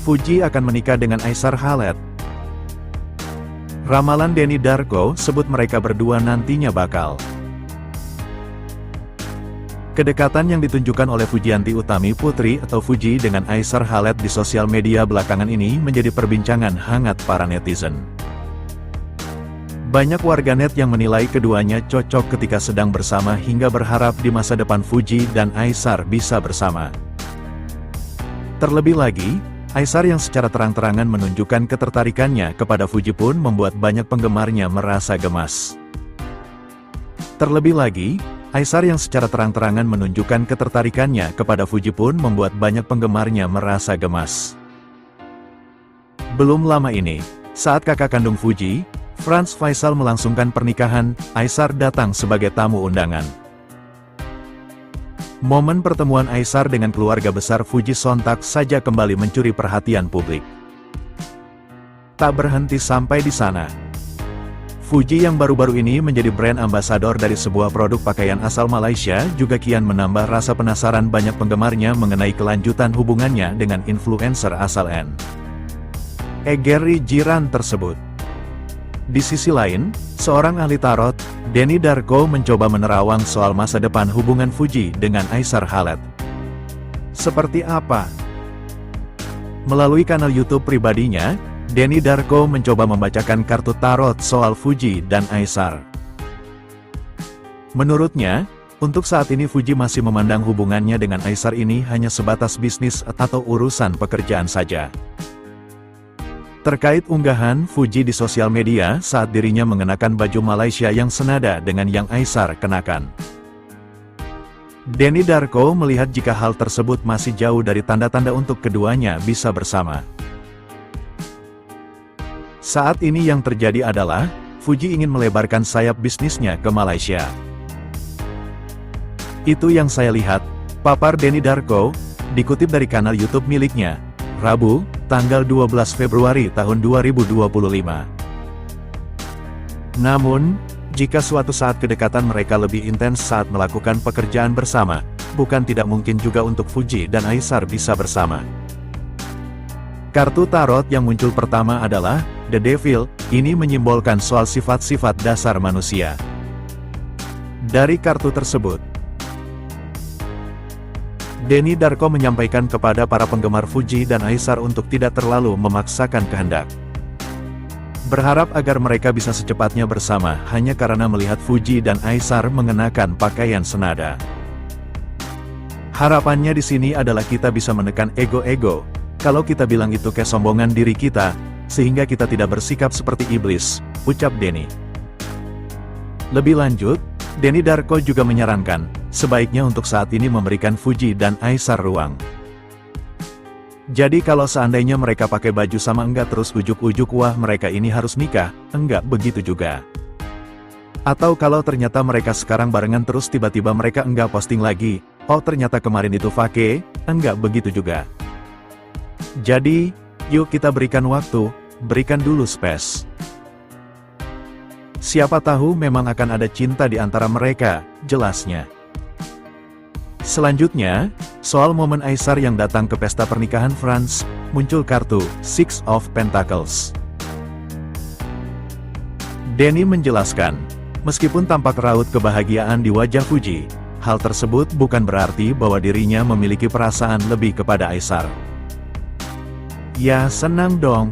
Fuji akan menikah dengan Aishar Khaled. Ramalan Denny Darko sebut mereka berdua nantinya bakal. Kedekatan yang ditunjukkan oleh Fujianti Utami Putri atau Fuji dengan Aishar Khaled di sosial media belakangan ini menjadi perbincangan hangat para netizen. Banyak warganet yang menilai keduanya cocok ketika sedang bersama hingga berharap di masa depan Fuji dan Aishar bisa bersama. Terlebih lagi, Aishar yang secara terang-terangan menunjukkan ketertarikannya kepada Fuji pun membuat banyak penggemarnya merasa gemas. Terlebih lagi, Aishar yang secara terang-terangan menunjukkan ketertarikannya kepada Fuji pun membuat banyak penggemarnya merasa gemas. Belum lama ini, saat kakak kandung Fuji, Franz Faisal melangsungkan pernikahan, Aishar datang sebagai tamu undangan. Momen pertemuan Aishar dengan keluarga besar Fuji sontak saja kembali mencuri perhatian publik. Tak berhenti sampai di sana. Fuji yang baru-baru ini menjadi brand ambasador dari sebuah produk pakaian asal Malaysia juga kian menambah rasa penasaran banyak penggemarnya mengenai kelanjutan hubungannya dengan influencer asal Negeri jiran tersebut. Di sisi lain, seorang ahli tarot, Denny Darko mencoba menerawang soal masa depan hubungan Fuji dengan Aishar Khaled. Seperti apa? Melalui kanal YouTube pribadinya, Denny Darko mencoba membacakan kartu tarot soal Fuji dan Aishar. Menurutnya, untuk saat ini Fuji masih memandang hubungannya dengan Aishar ini hanya sebatas bisnis atau urusan pekerjaan saja. Terkait unggahan Fuji di sosial media saat dirinya mengenakan baju Malaysia yang senada dengan yang Aishar kenakan. Denny Darko melihat jika hal tersebut masih jauh dari tanda-tanda untuk keduanya bisa bersama. Saat ini yang terjadi adalah, Fuji ingin melebarkan sayap bisnisnya ke Malaysia. Itu yang saya lihat, papar Denny Darko, dikutip dari kanal YouTube miliknya, Rabu, tanggal 12 Februari tahun 2025. Namun, jika suatu saat kedekatan mereka lebih intens saat melakukan pekerjaan bersama, bukan tidak mungkin juga untuk Fuji dan Aishar bisa bersama. Kartu tarot yang muncul pertama adalah The Devil, ini menyimbolkan soal sifat-sifat dasar manusia. Dari kartu tersebut, Denny Darko menyampaikan kepada para penggemar Fuji dan Aishar untuk tidak terlalu memaksakan kehendak. Berharap agar mereka bisa secepatnya bersama hanya karena melihat Fuji dan Aishar mengenakan pakaian senada. Harapannya di sini adalah kita bisa menekan ego-ego. Kalau kita bilang itu kesombongan diri kita, sehingga kita tidak bersikap seperti iblis, ucap Denny. Lebih lanjut, Denny Darko juga menyarankan, sebaiknya untuk saat ini memberikan Fuji dan Aishar ruang. Jadi kalau seandainya mereka pakai baju sama enggak terus ujuk-ujuk wah mereka ini harus nikah, enggak begitu juga. Atau kalau ternyata mereka sekarang barengan terus tiba-tiba mereka enggak posting lagi, oh ternyata kemarin itu fake, enggak begitu juga. Jadi, yuk kita berikan waktu, berikan dulu space. Siapa tahu memang akan ada cinta di antara mereka, jelasnya. Selanjutnya, soal momen Aishar yang datang ke pesta pernikahan Franz, muncul kartu Six of Pentacles. Denny menjelaskan, meskipun tampak raut kebahagiaan di wajah Fuji, hal tersebut bukan berarti bahwa dirinya memiliki perasaan lebih kepada Aishar. Ya senang dong,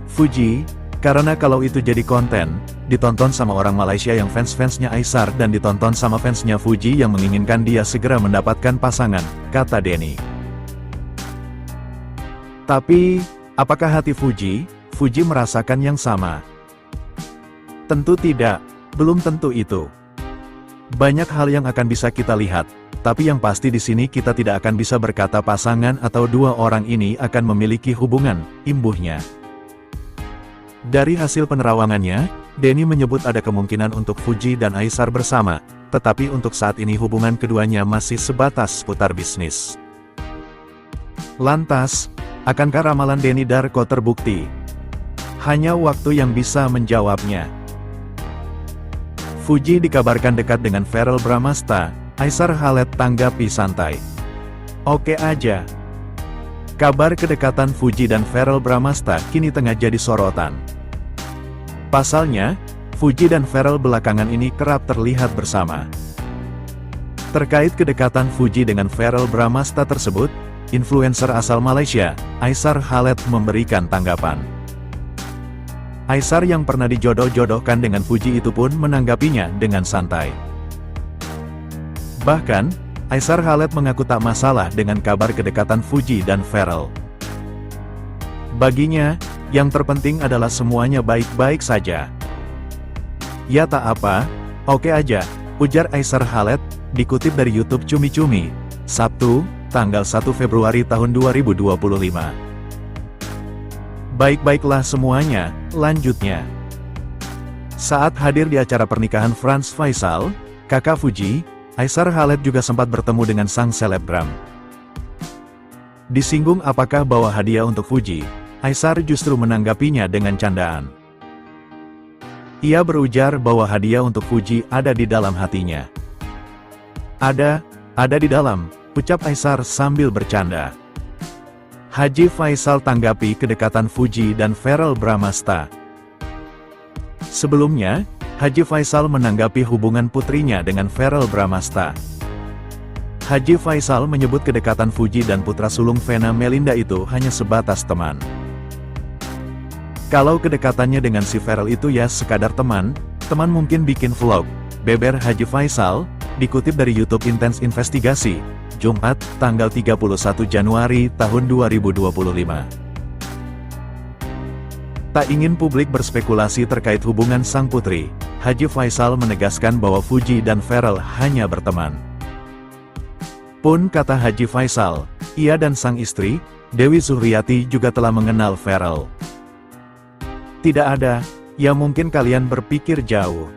Fuji, karena kalau itu jadi konten, ditonton sama orang Malaysia yang fans-fansnya Aishar dan ditonton sama fansnya Fuji yang menginginkan dia segera mendapatkan pasangan, kata Denny. Tapi, apakah hati Fuji merasakan yang sama? Tentu tidak, belum tentu itu. Banyak hal yang akan bisa kita lihat. Tapi yang pasti di sini kita tidak akan bisa berkata pasangan atau dua orang ini akan memiliki hubungan, imbuhnya. Dari hasil penerawangannya, Denny menyebut ada kemungkinan untuk Fuji dan Aishar bersama, tetapi untuk saat ini hubungan keduanya masih sebatas putar bisnis. Lantas, akankah ramalan Denny Darko terbukti? Hanya waktu yang bisa menjawabnya. Fuji dikabarkan dekat dengan Verrell Bramasta, Aishar Khaled tanggapi santai. Oke aja. Kabar kedekatan Fuji dan Verrell Bramasta kini tengah jadi sorotan. Pasalnya, Fuji dan Verrell belakangan ini kerap terlihat bersama. Terkait kedekatan Fuji dengan Verrell Bramasta tersebut, influencer asal Malaysia, Aisar Khaled memberikan tanggapan. Aisar yang pernah dijodoh-jodohkan dengan Fuji itu pun menanggapinya dengan santai. Bahkan, Aisar Khaled mengaku tak masalah dengan kabar kedekatan Fuji dan Verrell. Baginya, yang terpenting adalah semuanya baik-baik saja. Ya tak apa, oke aja, ujar Aisar Khaled, dikutip dari YouTube Cumi Cumi, Sabtu, tanggal 1 Februari tahun 2025. Baik-baiklah semuanya, lanjutnya. Saat hadir di acara pernikahan Franz Faisal, kakak Fuji, Aisar Khaled juga sempat bertemu dengan sang selebgram. Disinggung apakah bawa hadiah untuk Fuji, Aisar justru menanggapinya dengan candaan. Ia berujar bahwa hadiah untuk Fuji ada di dalam hatinya. Ada di dalam, ucap Aisar sambil bercanda. Haji Faisal tanggapi kedekatan Fuji dan Verrell Bramasta. Sebelumnya, Haji Faisal menanggapi hubungan putrinya dengan Verrell Bramasta. Haji Faisal menyebut kedekatan Fuji dan putra sulung Vena Melinda itu hanya sebatas teman. Kalau kedekatannya dengan si Verrell itu ya sekadar teman mungkin bikin vlog, beber Haji Faisal, dikutip dari YouTube Intense Investigasi, Jumat, tanggal 31 Januari tahun 2025. Tak ingin publik berspekulasi terkait hubungan sang putri, Haji Faisal menegaskan bahwa Fuji dan Verrell hanya berteman. Pun kata Haji Faisal, ia dan sang istri, Dewi Zuhriati juga telah mengenal Verrell. Tidak ada, ya mungkin kalian berpikir jauh.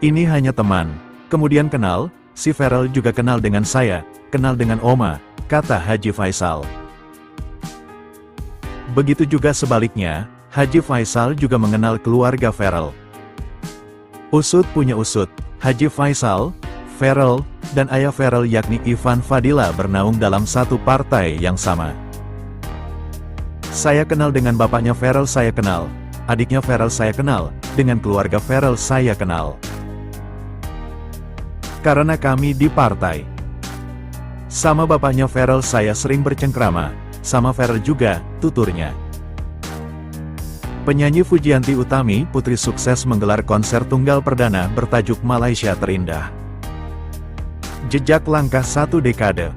Ini hanya teman, kemudian kenal, si Verrell juga kenal dengan saya, kenal dengan Oma, kata Haji Faisal. Begitu juga sebaliknya, Haji Faisal juga mengenal keluarga Verrell. Usut punya usut, Haji Faisal, Verrell, dan ayah Verrell yakni Ivan Fadila bernaung dalam satu partai yang sama. Saya kenal dengan bapaknya Verrell saya kenal, adiknya Verrell saya kenal, dengan keluarga Verrell saya kenal. Karena kami di partai. Sama bapaknya Verrell saya sering bercengkrama, sama Verrell juga, tuturnya. Penyanyi Fujianti Utami, putri sukses menggelar konser tunggal perdana bertajuk Malaysia Terindah. Jejak langkah 1 dekade.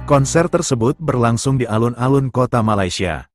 Konser tersebut berlangsung di alun-alun kota Malaysia.